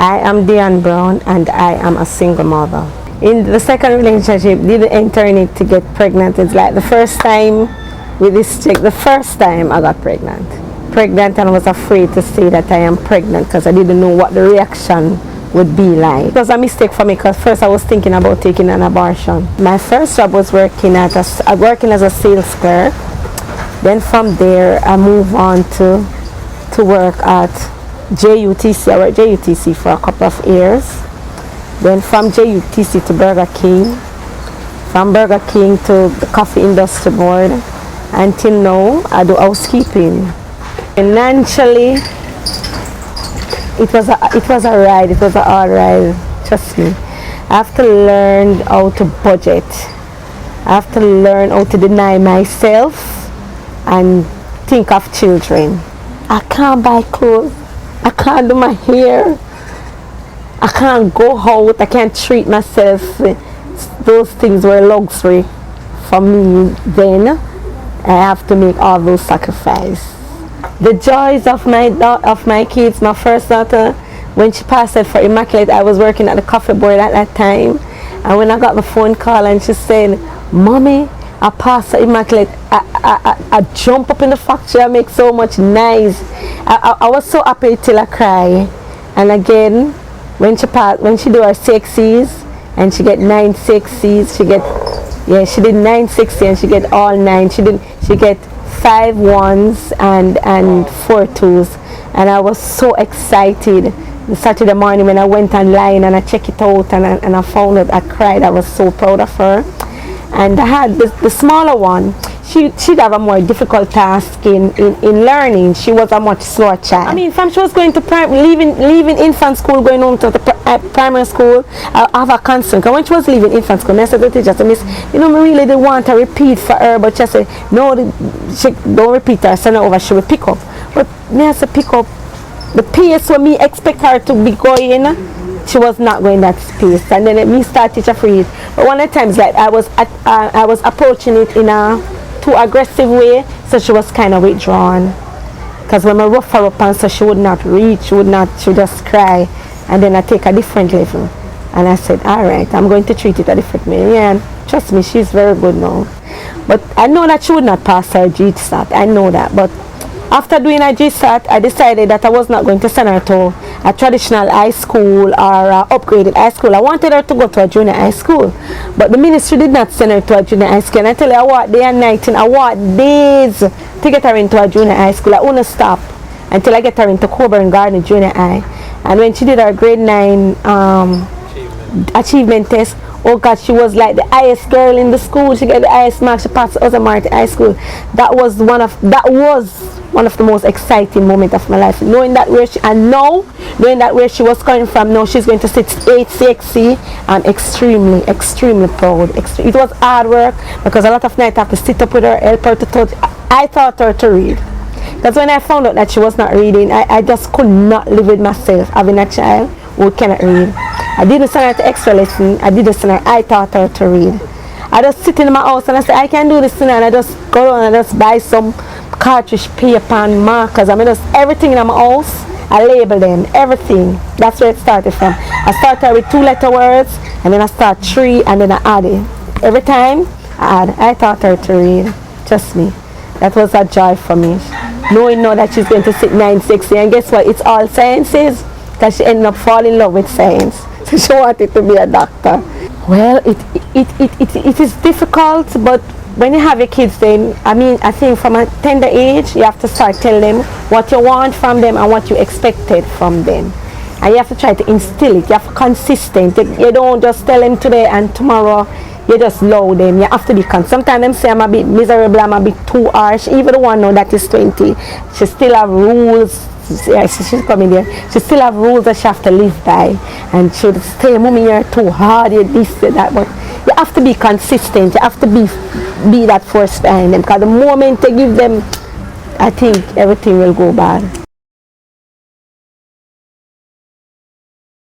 I am Dionne Brown and I am a single mother. In the second relationship, didn't enter in it to get pregnant. It's like the first time with this chick, the first time I got pregnant. And I was afraid to say that I am pregnant because I didn't know what the reaction would be like. It was a mistake for me because first I was thinking about taking an abortion. My first job was working as a sales clerk. Then from there I moved on to work at JUTC. I worked JUTC for a couple of years. Then from JUTC to Burger King. From Burger King to the Coffee Industry Board. Until now I do housekeeping. Financially, it was a ride. It was a hard ride. Trust me. I have to learn how to budget. I have to learn how to deny myself and think of children. I can't buy clothes. I can't do my hair. I can't go out. I can't treat myself. Those things were luxury for me then. I have to make all those sacrifices. The joys of my kids, my first daughter, when she passed it for Immaculate, I was working at the coffee board at that time. And when I got the phone call and she said, "Mommy, I passed Immaculate," I jump up in the factory, I make so much noise. I was so happy till I cry. And again, when she do her 6Cs and she get 9 6Cs, she did 9 6 and she get all 9. She get 5 1s and 4 2s, and I was so excited. Saturday morning when I went online and I checked it out and I found it, I cried. I was so proud of her. And I had the smaller one. She'd have a more difficult task in learning. She was a much slower child. I mean, from she was going to leaving infant school, going home to the primary school, I have a concern. Because when she was leaving infant school, I said to the teacher, "Miss, me really didn't want to repeat for her," but she said, "No, she don't repeat her, send her over, she will pick up." But me I said pick up the pace when me expect her to be going. She was not going that pace, and then me start teach her for it. But one of the times, like I was approaching it in a too aggressive way, so she was kind of withdrawn. Because when I rough her up and so she would not read, she would just cry, and then I take a different level. And I said, "All right, I'm going to treat it a different way." Yeah, and trust me, she's very good now. But I know that she would not pass her GSAT. I know that, but after doing a GSAT, I decided that I was not going to send her to a traditional high school or upgraded high school. I wanted her to go to a junior high school, but the ministry did not send her to a junior high school. And I tell you, I worked day and night, and I worked days to get her into a junior high school. I wouldn't stop until I get her into Coburn Garden Junior High. And when she did her grade 9 achievement test, oh God, she was like the highest girl in the school. She got the highest marks. She passed Other Martin High School. That was one of the most exciting moments of my life. Knowing that where she was coming from, now she's going to sit 8 6C. I'm extremely proud. It was hard work because a lot of nights I have to sit up with her, help her to touch. I taught her to read. Because when I found out that she was not reading, I just could not live with myself having a child who cannot read. I didn't send her to extra lesson. I taught her to read. I just sit in my house and I say, "I can do this and I just go down and just buy some cartridge paper and markers. I mean, just everything in my house, I label them, everything. That's where it started from. I started with 2-letter words, and then I start 3, and then I add it. Every time I add, I taught her to read. Trust me, that was a joy for me. Knowing now that she's going to sit 9 6, and guess what? It's all sciences, because she ended up falling in love with science. So she wanted to be a doctor. Well, it is difficult, but when you have your kids, then I think from a tender age you have to start telling them what you want from them and what you expected from them, and you have to try to instill it. You have to be consistent. You don't just tell them today and tomorrow you just load them. You have to be consistent. Sometimes them say I'm a bit miserable, I'm a bit too harsh. Even the one now that is 20, she still have rules. She's coming there. She still have rules that she have to live by, and she would say, "Mommy, you're too hard, you're this, that." But you have to be consistent. You have to be that force behind them, because the moment they give them, I think everything will go bad.